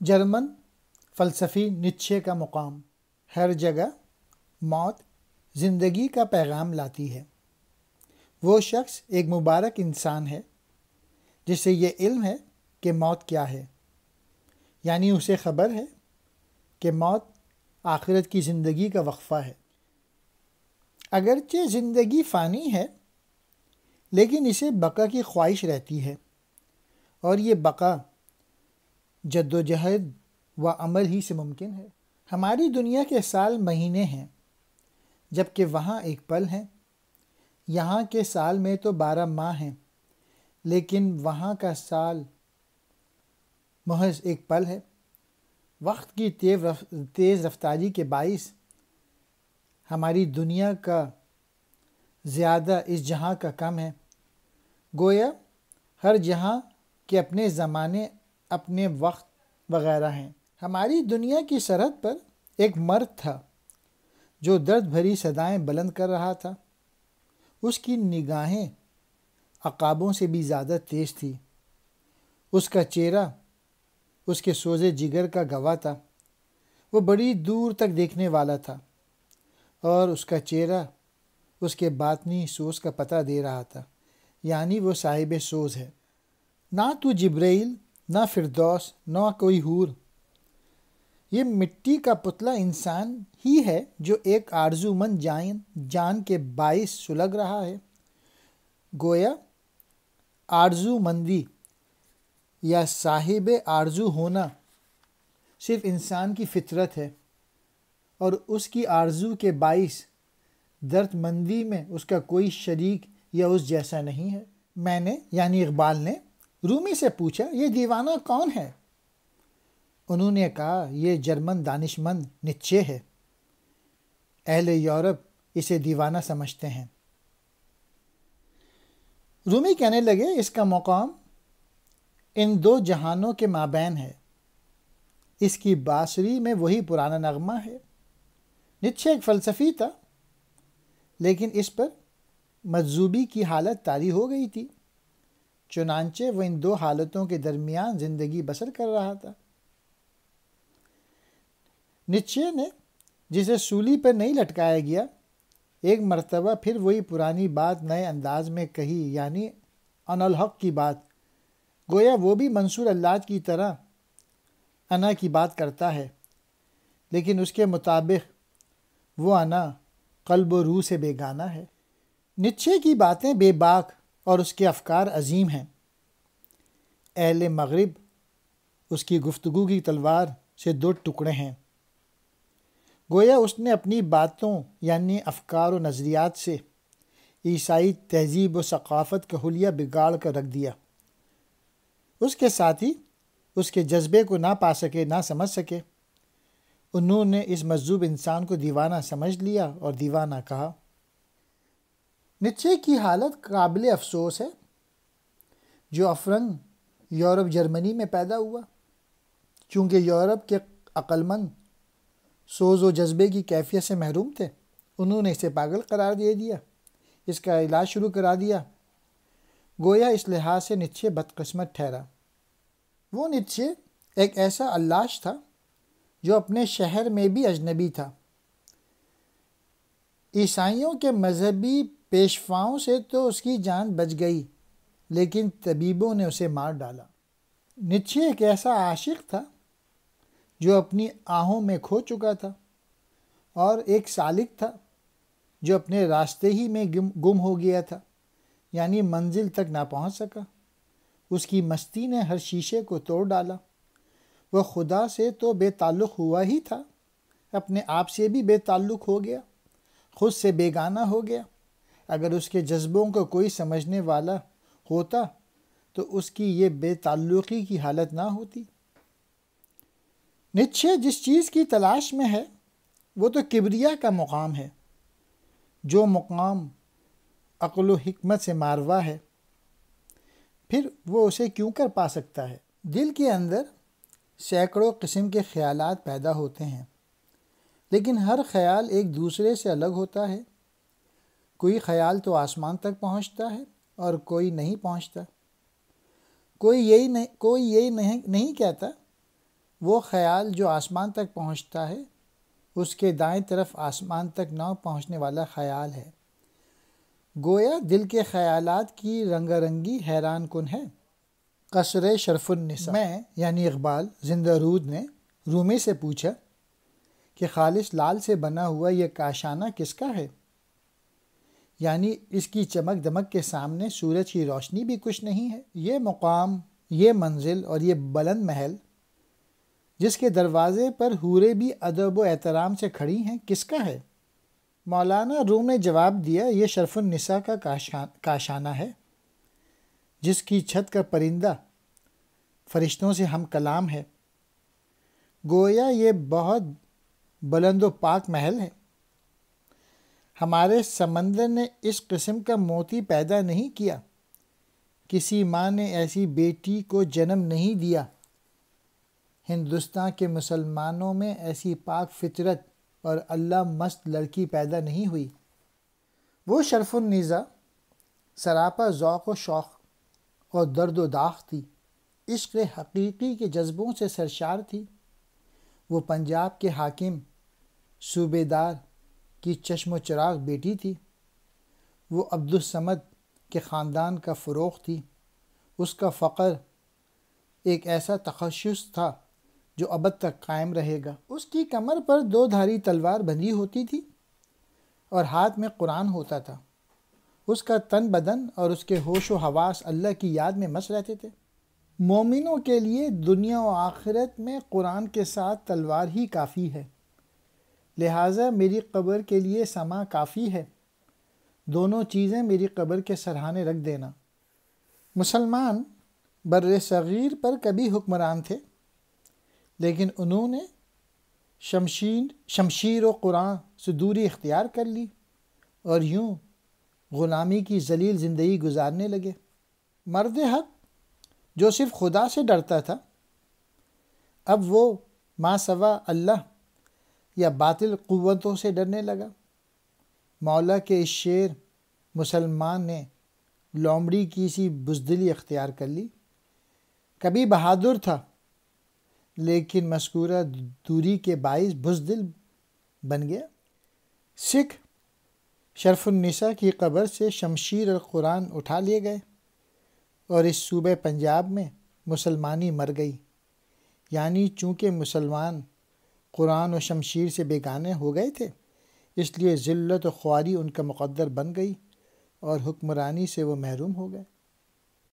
German فلسفی نیچے کا مقام: ہر جگہ موت زندگی کا پیغام لاتی ہے۔ وہ شخص ایک مبارک انسان ہے جسے یہ علم ہے کہ موت کیا ہے، یعنی اسے خبر ہے کہ موت آخرت کی زندگی کا وقفہ ہے۔ اگرچہ زندگی فانی ہے لیکن اسے بقا کی خواہش رہتی ہے، اور یہ بقا جد و جہد و عمل ہی سے ممکن ہے۔ ہماری دنیا کے سال مہینے ہیں جبکہ وہاں ایک پل ہے۔ یہاں کے سال میں تو 12 ماہ ہیں لیکن وہاں کا سال محض ایک پل ہے۔ وقت کی تیز رفتاری کے باعث ہماری دنیا کا زیادہ اس جہاں کا کم ہے۔ گویا ہر جہاں کے اپنے زمانے، اپنے وقت وغیرہ ہیں۔ ہماری دنیا کی سرحد پر ایک مرد تھا جو درد بھری صدائیں بلند کر رہا تھا۔ اس کی نگاہیں عقابوں سے بھی زیادہ تیز تھی۔ اس کا چہرہ اس کے سوزے جگر کا گواہ تھا۔ وہ بڑی دور تک دیکھنے والا تھا اور اس کا چہرہ اس کے باطنی سوز کا پتہ دے رہا تھا، یعنی وہ صاحب سوز ہے۔ نہ تو جبرائیل، نہ فردوس، نہ کوئی حور۔ یہ مٹی کا پتلا انسان ہی ہے جو ایک آرزومند جان کے باعث سلگ رہا ہے۔ گویا آرزو مندی یا صاحب آرزو ہونا صرف انسان کی فطرت ہے، اور اس کی آرزو کے باعث درد مندی میں اس کا کوئی شریک یا اس جیسا نہیں ہے۔ میں نے یعنی اقبال نے رومی سے پوچھا، یہ دیوانہ کون ہے؟ انہوں نے کہا، یہ جرمن دانشمند نیچے ہے۔ اہل یورپ اسے دیوانہ سمجھتے ہیں۔ رومی کہنے لگے، اس کا مقام ان دو جہانوں کے مابین ہے۔ اس کی بانسری میں وہی پرانا نغمہ ہے۔ نیچے ایک فلسفی تھا لیکن اس پر مجذوبی کی حالت طاری ہو گئی تھی، چنانچہ وہ ان دو حالتوں کے درمیان زندگی بسر کر رہا تھا۔ نیچے نے، جسے سولی پر نہیں لٹکایا گیا، ایک مرتبہ پھر وہی پرانی بات نئے انداز میں کہی، یعنی ان الحق کی بات۔ گویا وہ بھی منصور اللہ کی طرح انا کی بات کرتا ہے، لیکن اس کے مطابق وہ انا قلب و روح سے بیگانہ ہے۔ نیچے کی باتیں بے باک اور اس کے افکار عظیم ہیں۔ اہل مغرب اس کی گفتگو کی تلوار سے 2 ٹکڑے ہیں۔ گویا اس نے اپنی باتوں یعنی افکار و نظریات سے عیسائی تہذیب و ثقافت کا حلیہ بگاڑ کر رکھ دیا۔ اس کے ساتھی اس کے جذبے کو نہ پا سکے، نہ سمجھ سکے۔ انہوں نے اس مجذوب انسان کو دیوانہ سمجھ لیا اور دیوانہ کہا۔ نیچے کی حالت قابل افسوس ہے جو افرنگ یورپ جرمنی میں پیدا ہوا۔ چونکہ یورپ کے عقل مند سوز و جذبے کی کیفیت سے محروم تھے، انہوں نے اسے پاگل قرار دے دیا، اس کا علاج شروع کرا دیا۔ گویا اس لحاظ سے نیچے بدقسمت ٹھہرا۔ وہ نیچے ایک ایسا علاج تھا جو اپنے شہر میں بھی اجنبی تھا۔ عیسائیوں کے مذہبی پیشواؤں سے تو اس کی جان بچ گئی، لیکن طبیبوں نے اسے مار ڈالا۔ نیچے ایک ایسا عاشق تھا جو اپنی آہوں میں کھو چکا تھا، اور ایک سالک تھا جو اپنے راستے ہی میں گم ہو گیا تھا، یعنی منزل تک نہ پہنچ سکا۔ اس کی مستی نے ہر شیشے کو توڑ ڈالا۔ وہ خدا سے تو بے تعلق ہوا ہی تھا، اپنے آپ سے بھی بے تعلق ہو گیا، خود سے بیگانہ ہو گیا۔ اگر اس کے جذبوں کو کوئی سمجھنے والا ہوتا تو اس کی یہ بے تعلقی کی حالت نہ ہوتی۔ نیچے جس چیز کی تلاش میں ہے وہ تو کبریا کا مقام ہے، جو مقام عقل و حکمت سے ماروا ہے۔ پھر وہ اسے کیوں کر پا سکتا ہے؟ دل کے اندر سینکڑوں قسم کے خیالات پیدا ہوتے ہیں، لیکن ہر خیال ایک دوسرے سے الگ ہوتا ہے۔ کوئی خیال تو آسمان تک پہنچتا ہے اور کوئی نہیں پہنچتا۔ کوئی یہی نہیں کہتا وہ خیال جو آسمان تک پہنچتا ہے اس کے دائیں طرف آسمان تک نہ پہنچنے والا خیال ہے۔ گویا دل کے خیالات کی رنگا رنگی حیران کن ہے۔ قصر شرف النساء میں یعنی اقبال زندہ رود نے رومی سے پوچھا کہ خالص لال سے بنا ہوا یہ کاشانہ کس کا ہے؟ یعنی اس کی چمک دمک کے سامنے سورج کی روشنی بھی کچھ نہیں ہے۔ یہ مقام، یہ منزل اور یہ بلند محل جس کے دروازے پر حوریں بھی ادب و احترام سے کھڑی ہیں، کس کا ہے؟ مولانا روم نے جواب دیا، یہ شرف النساء کا کاشانہ ہے جس کی چھت کا پرندہ فرشتوں سے ہم کلام ہے۔ گویا یہ بہت بلند و پاک محل ہے۔ ہمارے سمندر نے اس قسم کا موتی پیدا نہیں کیا، کسی ماں نے ایسی بیٹی کو جنم نہیں دیا، ہندوستان کے مسلمانوں میں ایسی پاک فطرت اور اللہ مست لڑکی پیدا نہیں ہوئی۔ وہ شرف النساء سراپا ذوق و شوق اور درد و داغ تھی، عشق حقیقی کے جذبوں سے سرشار تھی۔ وہ پنجاب کے حاکم صوبے دار کی چشم و چراغ بیٹی تھی۔ وہ عبدالصمد کے خاندان کا فروغ تھی۔ اس کا فقر ایک ایسا تخصص تھا جو ابد تک قائم رہے گا۔ اس کی کمر پر 2 دھاری تلوار بندھی ہوتی تھی اور ہاتھ میں قرآن ہوتا تھا۔ اس کا تن بدن اور اس کے ہوش و حواس اللہ کی یاد میں مست رہتے تھے۔ مومنوں کے لیے دنیا و آخرت میں قرآن کے ساتھ تلوار ہی کافی ہے، لہٰذا میری قبر کے لیے سما کافی ہے۔ دونوں چیزیں میری قبر کے سرہانے رکھ دینا۔ مسلمان بر صغیر پر کبھی حکمران تھے، لیکن انہوں نے شمشیر و قرآن سے دوری اختیار کر لی اور یوں غلامی کی ذلیل زندگی گزارنے لگے۔ مرد حق جو صرف خدا سے ڈرتا تھا، اب وہ ما سوا اللہ یا باطل قوتوں سے ڈرنے لگا۔ مولا کے اس شعر مسلمان نے لومڑی کی سی بزدلی اختیار کر لی۔ کبھی بہادر تھا، لیکن مذکورہ دوری کے باعث بزدل بن گیا۔ سکھ شرف النساء کی قبر سے شمشیر اور قرآن اٹھا لیے گئے اور اس صوبہ پنجاب میں مسلمانی مر گئی۔ یعنی چونکہ مسلمان قرآن و شمشیر سے بیگانے ہو گئے تھے، اس لیے ذلت و خواری ان کا مقدر بن گئی اور حکمرانی سے وہ محروم ہو گئے۔